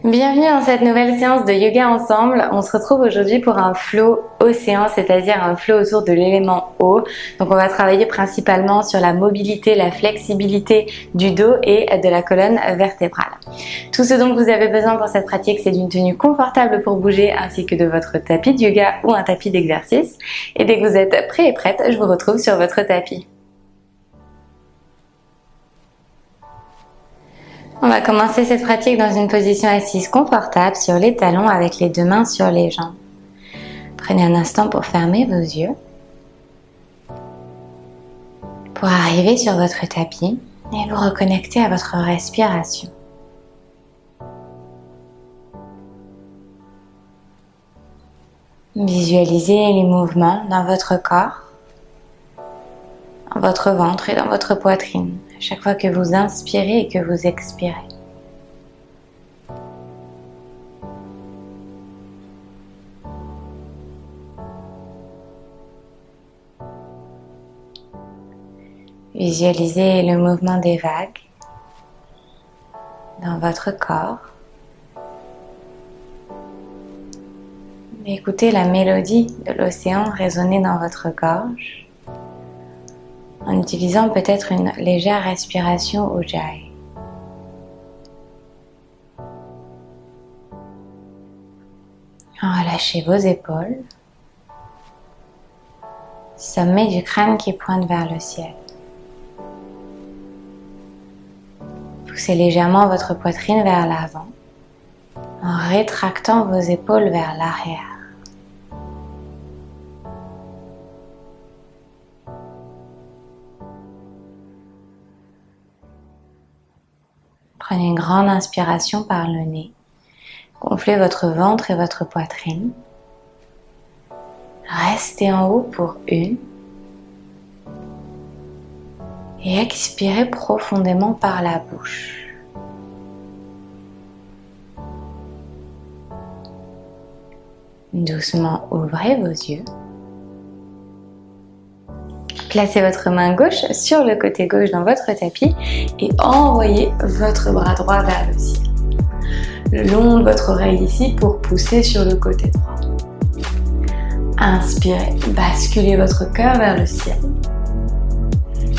Bienvenue dans cette nouvelle séance de yoga ensemble. On se retrouve aujourd'hui pour un flow océan, c'est-à-dire un flow autour de l'élément eau. Donc on va travailler principalement sur la mobilité, la flexibilité du dos et de la colonne vertébrale. Tout ce dont vous avez besoin pour cette pratique, c'est d'une tenue confortable pour bouger ainsi que de votre tapis de yoga ou un tapis d'exercice. Et dès que vous êtes prêt et prête, je vous retrouve sur votre tapis. On va commencer cette pratique dans une position assise confortable sur les talons avec les deux mains sur les jambes. Prenez un instant pour fermer vos yeux. Pour arriver sur votre tapis et vous reconnecter à votre respiration. Visualisez les mouvements dans votre corps, dans votre ventre et dans votre poitrine. Chaque fois que vous inspirez et que vous expirez. Visualisez le mouvement des vagues dans votre corps. Écoutez la mélodie de l'océan résonner dans votre gorge. En utilisant peut-être une légère respiration Ujjayi. Relâchez vos épaules. Sommet du crâne qui pointe vers le ciel. Poussez légèrement votre poitrine vers l'avant en rétractant vos épaules vers l'arrière. Prenez une grande inspiration par le nez. Gonflez votre ventre et votre poitrine. Restez en haut pour 1. Et expirez profondément par la bouche. Doucement, ouvrez vos yeux. Placez votre main gauche sur le côté gauche dans votre tapis et envoyez votre bras droit vers le ciel. Le long de votre oreille ici pour pousser sur le côté droit. Inspirez, basculez votre cœur vers le ciel.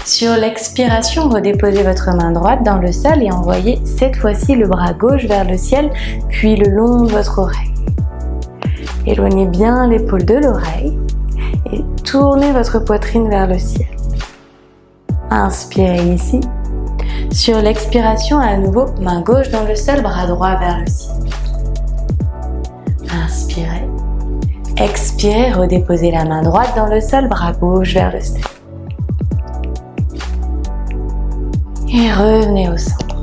Sur l'expiration, redéposez votre main droite dans le sol et envoyez cette fois-ci le bras gauche vers le ciel, puis le long de votre oreille. Éloignez bien l'épaule de l'oreille. Et tournez votre poitrine vers le ciel. Inspirez ici. Sur l'expiration, à nouveau, main gauche dans le sol, bras droit vers le ciel. Inspirez. Expirez, redéposez la main droite dans le sol, bras gauche vers le ciel. Et revenez au centre.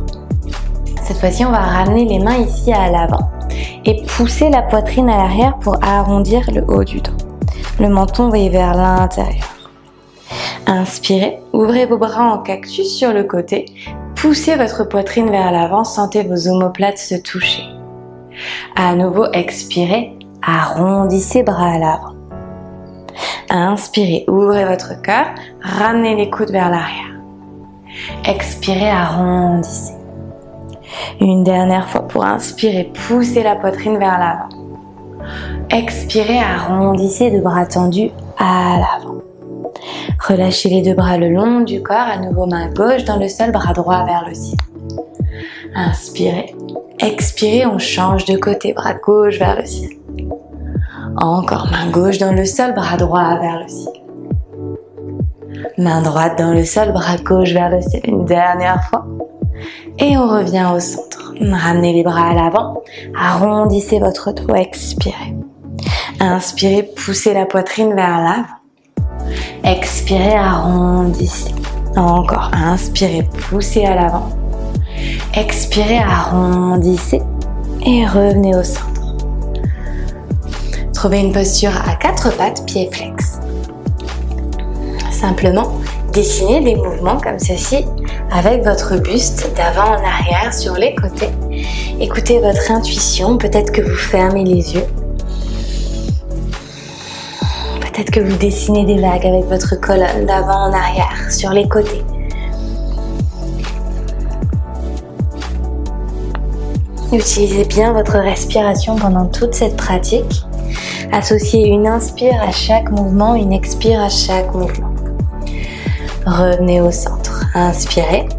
Cette fois-ci, on va ramener les mains ici à l'avant et pousser la poitrine à l'arrière pour arrondir le haut du dos. Le menton va vers l'intérieur. Inspirez, ouvrez vos bras en cactus sur le côté, poussez votre poitrine vers l'avant, sentez vos omoplates se toucher. À nouveau, expirez, arrondissez bras à l'avant. Inspirez, ouvrez votre cœur, ramenez les coudes vers l'arrière. Expirez, arrondissez. Une dernière fois pour inspirer, poussez la poitrine vers l'avant. Expirez, arrondissez de bras tendus à l'avant. Relâchez les deux bras le long du corps, à nouveau main gauche dans le sol, bras droit vers le ciel. Inspirez, expirez, on change de côté, bras gauche vers le ciel. Encore main gauche dans le sol, bras droit vers le ciel. Main droite dans le sol, bras gauche vers le ciel. Une dernière fois. Et on revient au centre. Ramenez les bras à l'avant, arrondissez votre dos, expirez. Inspirez, poussez la poitrine vers l'avant. Expirez, arrondissez. Encore, inspirez, poussez à l'avant. Expirez, arrondissez et revenez au centre. Trouvez une posture à 4 pattes, pieds flex. Simplement, dessinez des mouvements comme ceci avec votre buste d'avant en arrière sur les côtés. Écoutez votre intuition, peut-être que vous fermez les yeux. Peut-être que vous dessinez des vagues avec votre colonne d'avant en arrière sur les côtés. Utilisez bien votre respiration pendant toute cette pratique. Associez une inspire à chaque mouvement, une expire à chaque mouvement. Revenez au centre. Inspirez,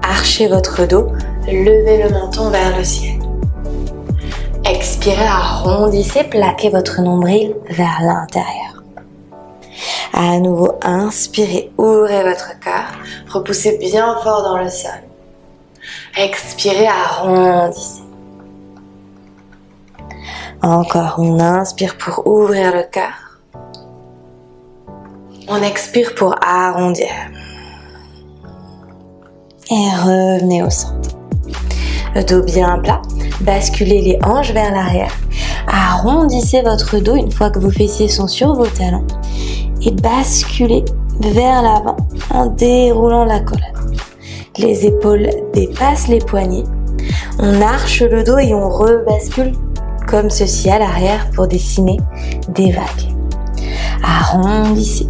archez votre dos, levez le menton vers le ciel. Expirez, arrondissez, plaquez votre nombril vers l'intérieur. À nouveau, inspirez, ouvrez votre cœur, repoussez bien fort dans le sol. Expirez, arrondissez. Encore, on inspire pour ouvrir le cœur. On expire pour arrondir. Et revenez au centre. Le dos bien plat, basculez les hanches vers l'arrière. Arrondissez votre dos une fois que vos fessiers sont sur vos talons. Et basculez vers l'avant en déroulant la colonne. Les épaules dépassent les poignets. On arche le dos et on rebascule comme ceci à l'arrière pour dessiner des vagues. Arrondissez,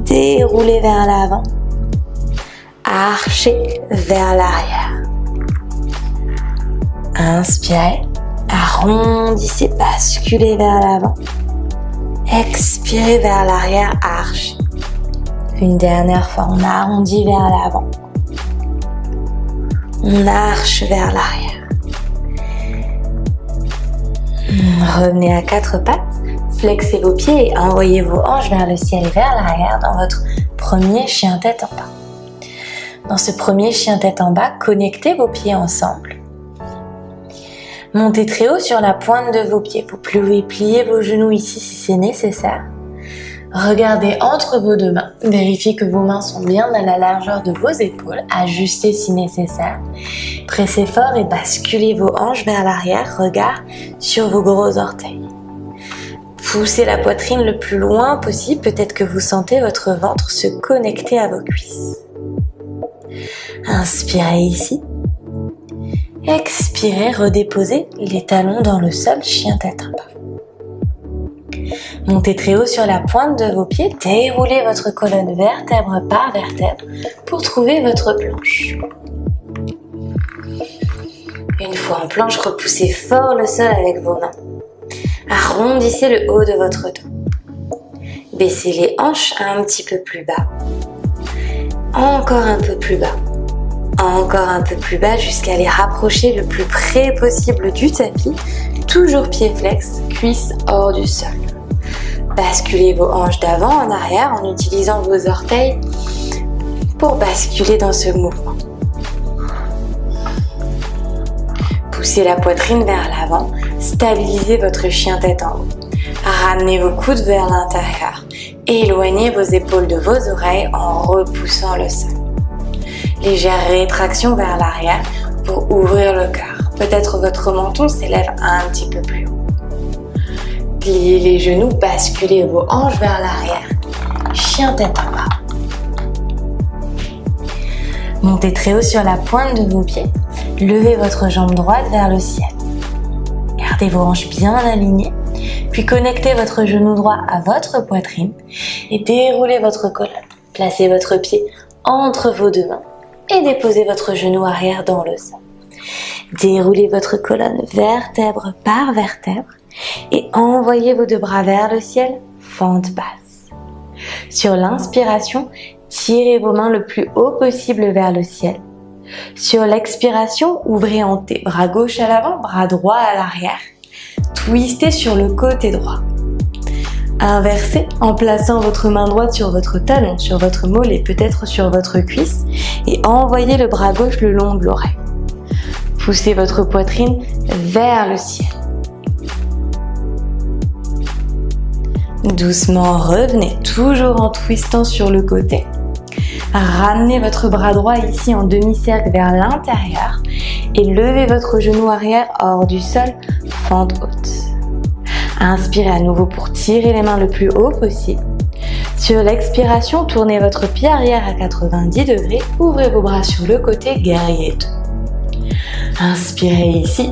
déroulez vers l'avant, archez vers l'arrière. Inspirez, arrondissez, basculez vers l'avant. Expirez vers l'arrière, archez. Une dernière fois, on arrondit vers l'avant. On arche vers l'arrière. Revenez à quatre pattes, flexez vos pieds et envoyez vos hanches vers le ciel et vers l'arrière dans votre premier chien tête en bas. Dans ce premier chien tête en bas, connectez vos pieds ensemble. Montez très haut sur la pointe de vos pieds. Vous pouvez plier vos genoux ici si c'est nécessaire. Regardez entre vos deux mains. Vérifiez que vos mains sont bien à la largeur de vos épaules. Ajustez si nécessaire. Pressez fort et basculez vos hanches vers l'arrière. Regard sur vos gros orteils. Poussez la poitrine le plus loin possible. Peut-être que vous sentez votre ventre se connecter à vos cuisses. Inspirez ici. Expirez, redéposez les talons dans le sol, chien tête en bas. Montez très haut sur la pointe de vos pieds, déroulez votre colonne vertèbre par vertèbre pour trouver votre planche. Une fois en planche, repoussez fort le sol avec vos mains. Arrondissez le haut de votre dos. Baissez les hanches un petit peu plus bas. Encore un peu plus bas. Encore un peu plus bas jusqu'à les rapprocher le plus près possible du tapis. Toujours pieds flex, cuisses hors du sol. Basculez vos hanches d'avant en arrière en utilisant vos orteils pour basculer dans ce mouvement. Poussez la poitrine vers l'avant, stabilisez votre chien tête en haut. Ramenez vos coudes vers l'intérieur. Éloignez vos épaules de vos oreilles en repoussant le sol. Légère rétraction vers l'arrière pour ouvrir le cœur. Peut-être votre menton s'élève un petit peu plus haut. Pliez les genoux, basculez vos hanches vers l'arrière. Chien tête en bas. Montez très haut sur la pointe de vos pieds. Levez votre jambe droite vers le ciel. Gardez vos hanches bien alignées. Puis connectez votre genou droit à votre poitrine et déroulez votre colonne. Placez votre pied entre vos deux mains et déposez votre genou arrière dans le sol. Déroulez votre colonne vertèbre par vertèbre et envoyez vos deux bras vers le ciel, fente basse. Sur l'inspiration, tirez vos mains le plus haut possible vers le ciel. Sur l'expiration, ouvrez en T, bras gauche à l'avant, bras droit à l'arrière. Twistez sur le côté droit. Inversez en plaçant votre main droite sur votre talon, sur votre mollet, peut-être sur votre cuisse et envoyez le bras gauche le long de l'oreille. Poussez votre poitrine vers le ciel. Doucement revenez, toujours en twistant sur le côté. Ramenez votre bras droit ici en demi-cercle vers l'intérieur et levez votre genou arrière hors du sol, fente haute. Inspirez à nouveau pour tirer les mains le plus haut possible. Sur l'expiration, tournez votre pied arrière à 90 degrés, ouvrez vos bras sur le côté, guerrier 2. Inspirez ici,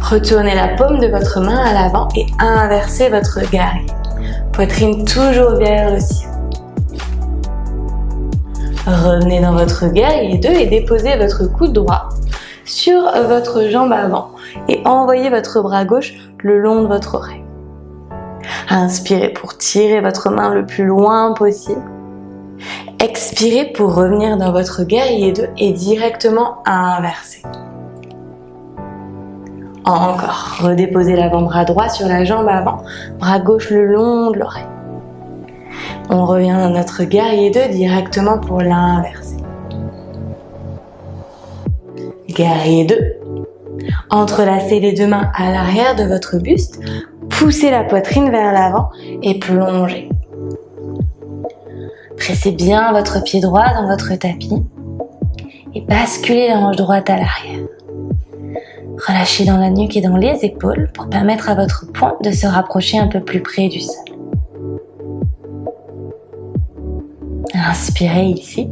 retournez la paume de votre main à l'avant et inversez votre guerrier. Poitrine toujours vers le ciel. Revenez dans votre guerrier 2 et déposez votre coude droit sur votre jambe avant et envoyez votre bras gauche le long de votre oreille. Inspirez pour tirer votre main le plus loin possible. Expirez pour revenir dans votre guerrier 2 et directement inverser. Encore, redéposez l'avant-bras droit sur la jambe avant, bras gauche le long de l'oreille. On revient dans notre guerrier 2 directement pour l'inverser. Guerrier 2. Entrelacez les deux mains à l'arrière de votre buste, poussez la poitrine vers l'avant et plongez. Pressez bien votre pied droit dans votre tapis et basculez la hanche droite à l'arrière. Relâchez dans la nuque et dans les épaules pour permettre à votre poing de se rapprocher un peu plus près du sol. Inspirez ici.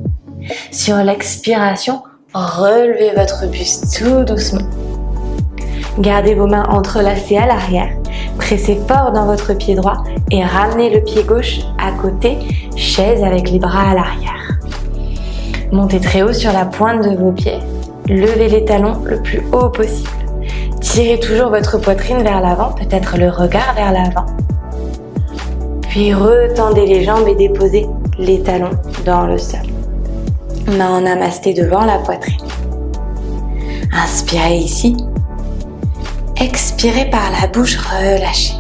Sur l'expiration, relevez votre buste tout doucement. Gardez vos mains entrelacées à l'arrière. Pressez fort dans votre pied droit et ramenez le pied gauche à côté, chaise avec les bras à l'arrière. Montez très haut sur la pointe de vos pieds. Levez les talons le plus haut possible. Tirez toujours votre poitrine vers l'avant, peut-être le regard vers l'avant. Puis retendez les jambes et déposez les talons dans le sol. Main en namasté devant la poitrine. Inspirez ici. Expirez par la bouche, relâchez.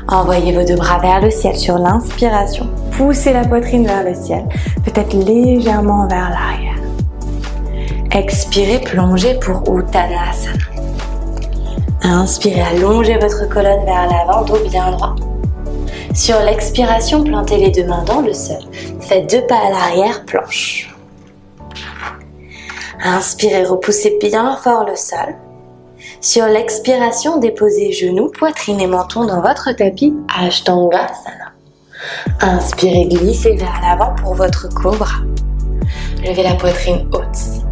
Envoyez vos deux bras vers le ciel sur l'inspiration. Poussez la poitrine vers le ciel, peut-être légèrement vers l'arrière. Expirez, plongez pour Uttanasana. Inspirez, allongez votre colonne vers l'avant, dos bien droit. Sur l'expiration, plantez les deux mains dans le sol. Faites 2 pas à l'arrière, planche. Inspirez, repoussez bien fort le sol. Sur l'expiration, déposez genoux, poitrine et menton dans votre tapis, Ashtangasana. Inspirez, glissez vers l'avant pour votre cobra. Levez la poitrine haute.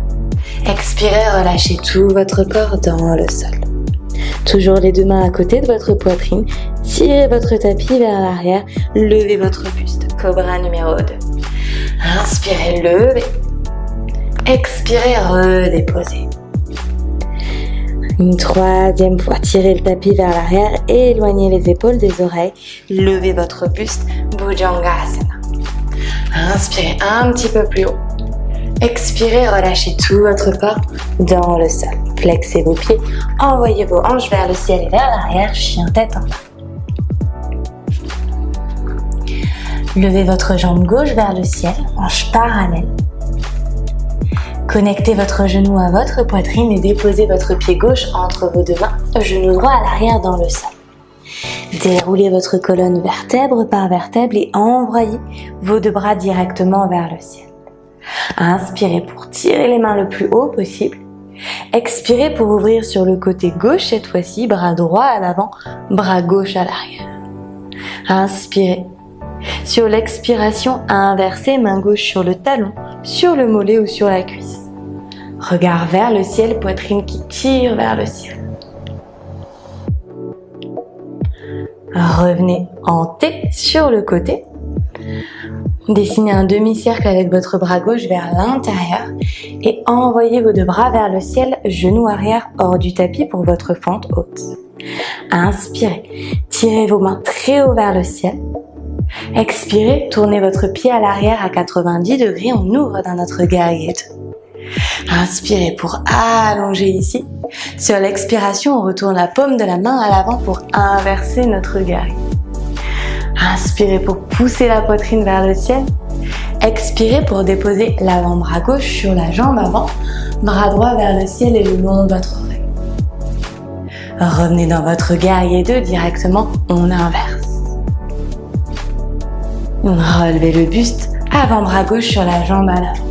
Expirez, relâchez tout votre corps dans le sol. Toujours les deux mains à côté de votre poitrine, tirez votre tapis vers l'arrière, levez votre buste, cobra numéro 2. Inspirez, levez. Expirez, redéposez. Une 3e fois, tirez le tapis vers l'arrière et éloignez les épaules des oreilles. Levez votre buste, Bhujangasana. Inspirez un petit peu plus haut. Expirez, relâchez tout votre corps dans le sol. Flexez vos pieds, envoyez vos hanches vers le ciel et vers l'arrière, chien tête en bas. Levez votre jambe gauche vers le ciel, hanche parallèle. Connectez votre genou à votre poitrine et déposez votre pied gauche entre vos deux mains, genou droit à l'arrière dans le sol. Déroulez votre colonne vertèbre par vertèbre et envoyez vos deux bras directement vers le ciel. Inspirez pour tirer les mains le plus haut possible. Expirez pour ouvrir sur le côté gauche cette fois-ci, bras droit à l'avant, bras gauche à l'arrière. Inspirez. Sur l'expiration, inversez, main gauche sur le talon, sur le mollet ou sur la cuisse. Regard vers le ciel, poitrine qui tire vers le ciel. Revenez en T sur le côté. Dessinez un demi-cercle avec votre bras gauche vers l'intérieur et envoyez vos deux bras vers le ciel, genoux arrière hors du tapis pour votre fente haute. Inspirez, tirez vos mains très haut vers le ciel. Expirez, tournez votre pied à l'arrière à 90 degrés, on ouvre dans notre guerrier 2. Inspirez pour allonger ici. Sur l'expiration, on retourne la paume de la main à l'avant pour inverser notre guerrier. Inspirez pour pousser la poitrine vers le ciel. Expirez pour déposer l'avant-bras gauche sur la jambe avant, bras droit vers le ciel et le long de votre oreille. Revenez dans votre guerrier 2 directement, on inverse. Relevez le buste, avant-bras gauche sur la jambe à l'avant.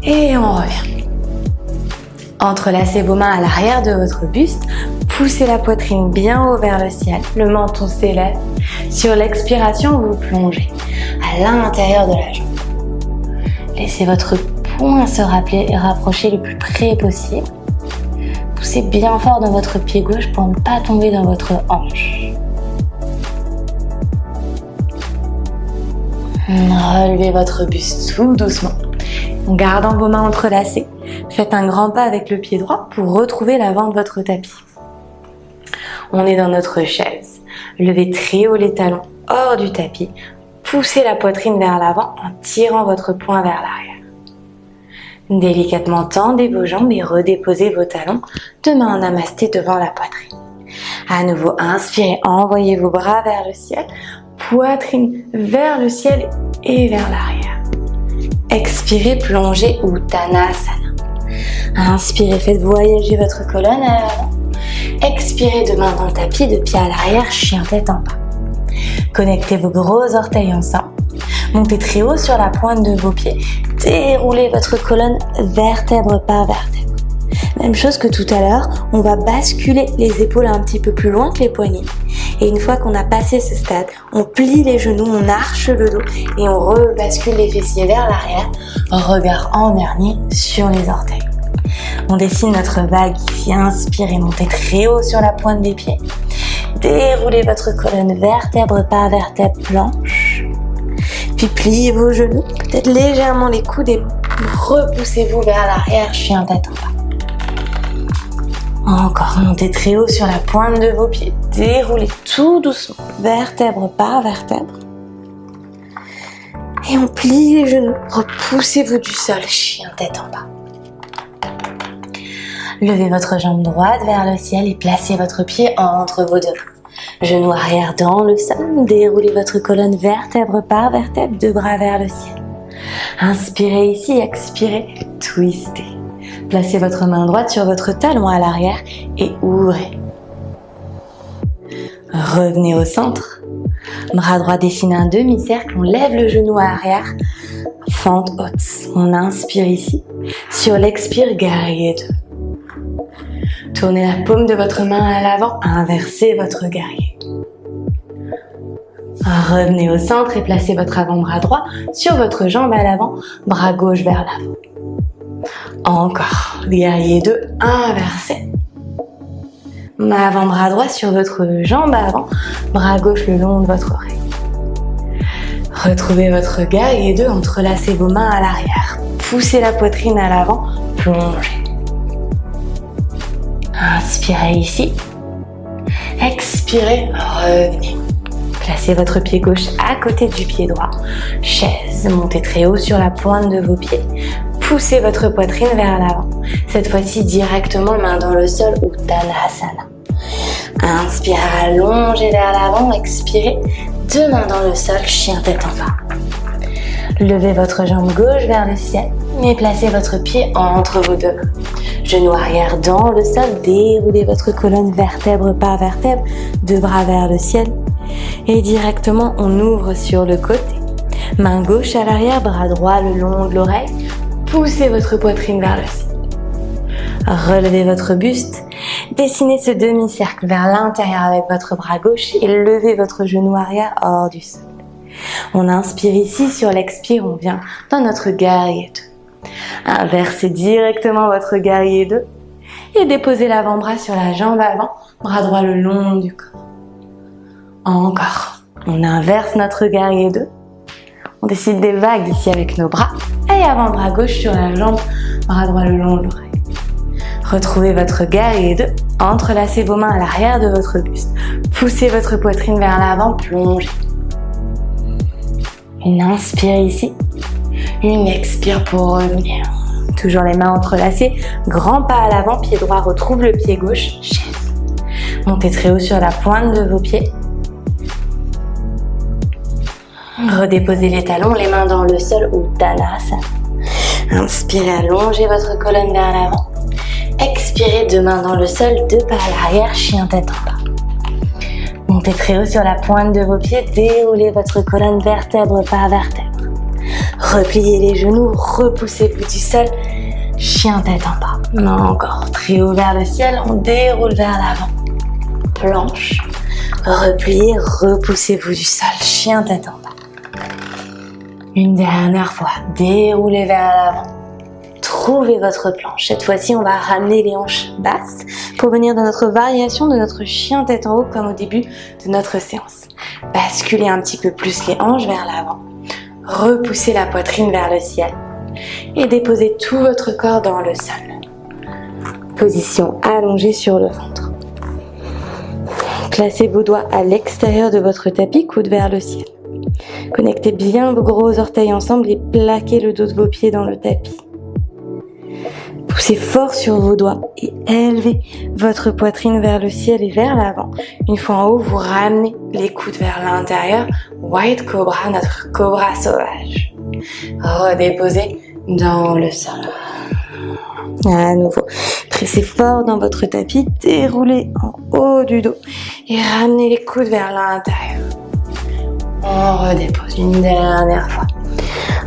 Et on revient. Entrelacez vos mains à l'arrière de votre buste, poussez la poitrine bien haut vers le ciel, le menton s'élève. Sur l'expiration, vous plongez à l'intérieur de la jambe. Laissez votre poing se rapprocher le plus près possible. Poussez bien fort dans votre pied gauche pour ne pas tomber dans votre hanche. Relevez votre buste tout doucement. En gardant vos mains entrelacées, faites un grand pas avec le pied droit pour retrouver l'avant de votre tapis. On est dans notre chaise. Levez très haut les talons hors du tapis. Poussez la poitrine vers l'avant en tirant votre poing vers l'arrière. Délicatement tendez vos jambes et redéposez vos talons de main en namasté devant la poitrine. À nouveau, inspirez, envoyez vos bras vers le ciel, poitrine vers le ciel et vers l'arrière. Expirez, plongez Uttanasana. Inspirez, faites voyager votre colonne à l'avant. Expirez de main dans le tapis, de pied à l'arrière, chien tête en bas. Connectez vos gros orteils ensemble. Montez très haut sur la pointe de vos pieds. Déroulez votre colonne vertèbre par vertèbre. Même chose que tout à l'heure, on va basculer les épaules un petit peu plus loin que les poignets. Et une fois qu'on a passé ce stade, on plie les genoux, on arche le dos et on rebascule les fessiers vers l'arrière. Regard en dernier sur les orteils. On dessine notre vague ici. Inspirez, montez très haut sur la pointe des pieds. Déroulez votre colonne vertèbre par vertèbre planche. Puis pliez vos genoux, peut-être légèrement les coudes et repoussez-vous vers l'arrière, chien tête en bas. Encore, montez très haut sur la pointe de vos pieds. Déroulez tout doucement, vertèbre par vertèbre. Et on plie les genoux, repoussez-vous du sol, chien tête en bas. Levez votre jambe droite vers le ciel et placez votre pied entre vos deux mains. Genoux arrière dans le sol, déroulez votre colonne vertèbre par vertèbre, deux bras vers le ciel. Inspirez ici, expirez, twistez. Placez votre main droite sur votre talon à l'arrière et ouvrez. Revenez au centre. Bras droit dessine un demi-cercle, on lève le genou arrière, fente haute. On inspire ici. Sur l'expire, guerrier 2. Tournez la paume de votre main à l'avant, inversez votre guerrier. Revenez au centre et placez votre avant-bras droit sur votre jambe à l'avant, bras gauche vers l'avant. Encore, guerrier 2, inversé. Avant-bras droit sur votre jambe avant, bras gauche le long de votre oreille. Retrouvez votre guerrier 2, entrelacez vos mains à l'arrière. Poussez la poitrine à l'avant, plongez. Inspirez ici. Expirez, revenez. Placez votre pied gauche à côté du pied droit. Chaise, montez très haut sur la pointe de vos pieds. Poussez votre poitrine vers l'avant. Cette fois-ci directement main dans le sol, Uttanasana. Inspirez, allongez vers l'avant. Expirez, deux mains dans le sol, chien tête en bas. Levez votre jambe gauche vers le ciel et placez votre pied entre vos deux mains. Genou arrière dans le sol, déroulez votre colonne vertèbre par vertèbre, deux bras vers le ciel. Et directement, on ouvre sur le côté. Main gauche à l'arrière, bras droit le long de l'oreille. Poussez votre poitrine vers le ciel. Relevez votre buste. Dessinez ce demi-cercle vers l'intérieur avec votre bras gauche et levez votre genou arrière hors du sol. On inspire ici, sur l'expire, on vient dans notre guerrier 2. Inversez directement votre guerrier 2 et déposez l'avant-bras sur la jambe avant, bras droit le long du corps. Encore, on inverse notre guerrier 2. On décide des vagues ici avec nos bras et avant-bras gauche sur la jambe, bras droit le long de l'oreille. Retrouvez votre guerrier 2, entrelacez vos mains à l'arrière de votre buste. Poussez votre poitrine vers l'avant, plongez. Une inspire ici, une expire pour revenir. Toujours les mains entrelacées, grand pas à l'avant, pied droit retrouve le pied gauche, chaise. Montez très haut sur la pointe de vos pieds. Redéposez les talons, les mains dans le sol, Uttanasana. Inspirez, allongez votre colonne vers l'avant. Expirez, deux mains dans le sol, deux pas à l'arrière, chien tête en bas. Montez très haut sur la pointe de vos pieds, déroulez votre colonne vertèbre par vertèbre. Repliez les genoux, repoussez-vous du sol, chien tête en bas. Encore très haut vers le ciel, on déroule vers l'avant. planche. Repliez, repoussez-vous du sol, chien tête en bas. Une dernière fois, déroulez vers l'avant. Trouvez votre planche. Cette fois-ci, on va ramener les hanches basses pour venir dans notre variation de notre chien tête en haut comme au début de notre séance. Basculez un petit peu plus les hanches vers l'avant. Repoussez la poitrine vers le ciel et déposez tout votre corps dans le sol. Position allongée sur le ventre. Placez vos doigts à l'extérieur de votre tapis, coude vers le ciel. Connectez bien vos gros orteils ensemble et plaquez le dos de vos pieds dans le tapis. Poussez fort sur vos doigts et élevez votre poitrine vers le ciel et vers l'avant. Une fois en haut, vous ramenez les coudes vers l'intérieur. White Cobra, notre cobra sauvage. Redéposez dans le sol. À nouveau, pressez fort dans votre tapis, déroulez en haut du dos et ramenez les coudes vers l'intérieur. On redépose une dernière fois.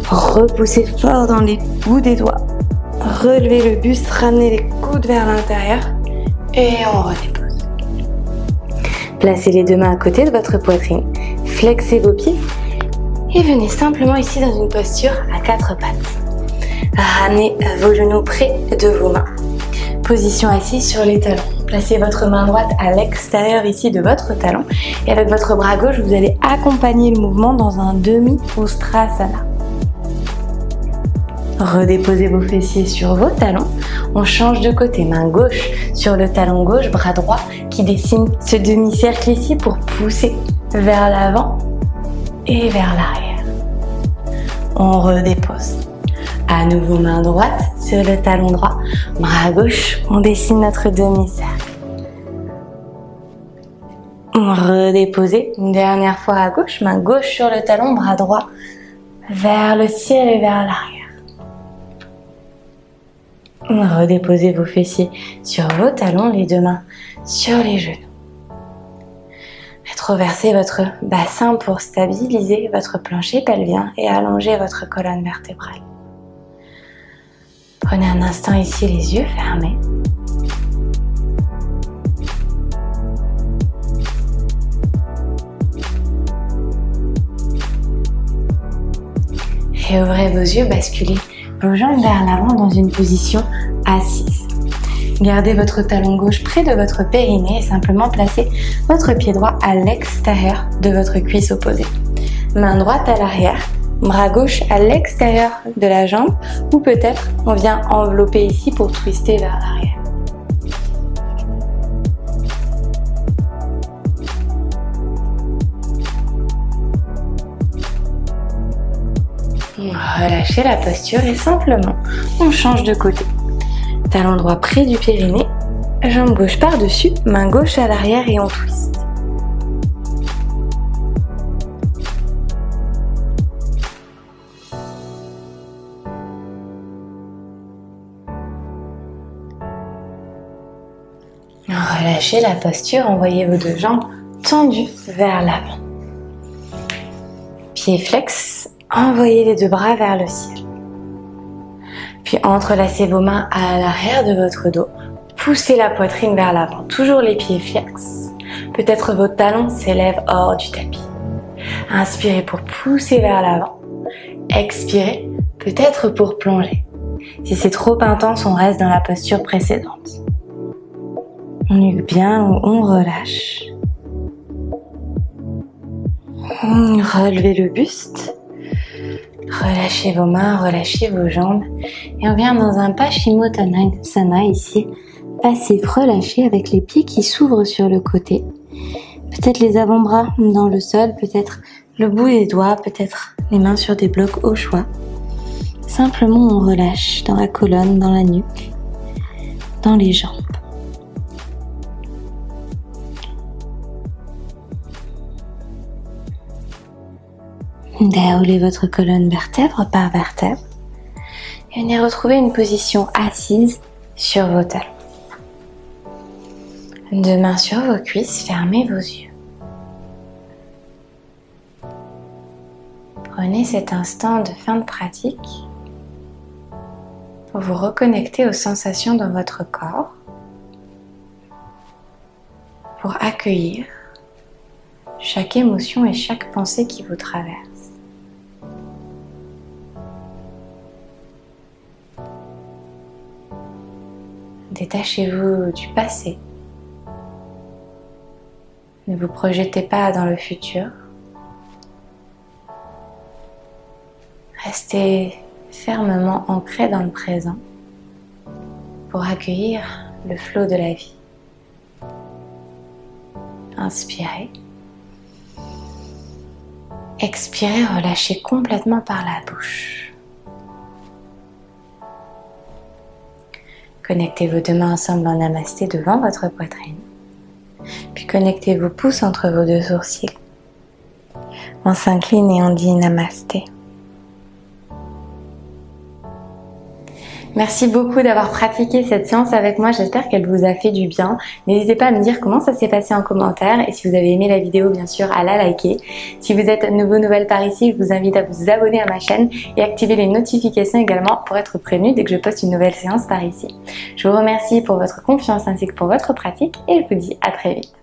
Repoussez fort dans les bouts des doigts. Relevez le buste, ramenez les coudes vers l'intérieur et on redépose. Placez les deux mains à côté de votre poitrine, flexez vos pieds et venez simplement ici dans une posture à quatre pattes. Ramenez vos genoux près de vos mains. Position assise sur les talons. Placez votre main droite à l'extérieur ici de votre talon et avec votre bras gauche, vous allez accompagner le mouvement dans un demi-ustrasana. Redéposez vos fessiers sur vos talons. On change de côté, main gauche sur le talon gauche, bras droit qui dessine ce demi-cercle ici pour pousser vers l'avant et vers l'arrière. On redépose. À nouveau, main droite sur le talon droit, bras gauche, on dessine notre demi-cercle. On redépose une dernière fois à gauche, main gauche sur le talon, bras droit vers le ciel et vers l'arrière. Redéposez vos fessiers sur vos talons, les deux mains sur les genoux. Rétroversez votre bassin pour stabiliser votre plancher pelvien et allonger votre colonne vertébrale. Prenez un instant ici les yeux fermés. Et ouvrez vos yeux, basculez vos jambes vers l'avant dans une position assise. Gardez votre talon gauche près de votre périnée et simplement placez votre pied droit à l'extérieur de votre cuisse opposée. Main droite à l'arrière, bras gauche à l'extérieur de la jambe ou peut-être on vient envelopper ici pour twister vers l'arrière. Relâchez la posture et simplement on change de côté. Talon droit près du périnée, jambe gauche par-dessus, main gauche à l'arrière et on twist. Relâchez la posture, envoyez vos deux jambes tendues vers l'avant. Pieds flex, envoyez les deux bras vers le ciel. Puis entrelacez vos mains à l'arrière de votre dos. Poussez la poitrine vers l'avant, toujours les pieds flex. Peut-être vos talons s'élèvent hors du tapis. Inspirez pour pousser vers l'avant. Expirez, peut-être pour plonger. Si c'est trop intense, on reste dans la posture précédente. On nuque bien, on relâche. Relevez le buste. Relâchez vos mains, relâchez vos jambes. Et on vient dans un Paschimottanasana ici. Passif, relâché avec les pieds qui s'ouvrent sur le côté. Peut-être les avant-bras dans le sol, peut-être le bout des doigts, peut-être les mains sur des blocs au choix. Simplement on relâche dans la colonne, dans la nuque, dans les jambes. Déroulez votre colonne vertèbre par vertèbre et venez retrouver une position assise sur vos talons. Deux mains sur vos cuisses, fermez vos yeux. Prenez cet instant de fin de pratique pour vous reconnecter aux sensations dans votre corps. pour accueillir chaque émotion et chaque pensée qui vous traverse. Détachez-vous du passé. Ne vous projetez pas dans le futur. Restez fermement ancré dans le présent pour accueillir le flot de la vie. Inspirez. Expirez, relâchez complètement par la bouche. Connectez vos deux mains ensemble en namasté devant votre poitrine. Puis connectez vos pouces entre vos deux sourcils. On s'incline et on dit namasté. Merci beaucoup d'avoir pratiqué cette séance avec moi, j'espère qu'elle vous a fait du bien. N'hésitez pas à me dire comment ça s'est passé en commentaire et si vous avez aimé la vidéo, bien sûr, à la liker. Si vous êtes nouvelle par ici, je vous invite à vous abonner à ma chaîne et activer les notifications également pour être prévenu dès que je poste une nouvelle séance par ici. Je vous remercie pour votre confiance ainsi que pour votre pratique et je vous dis à très vite.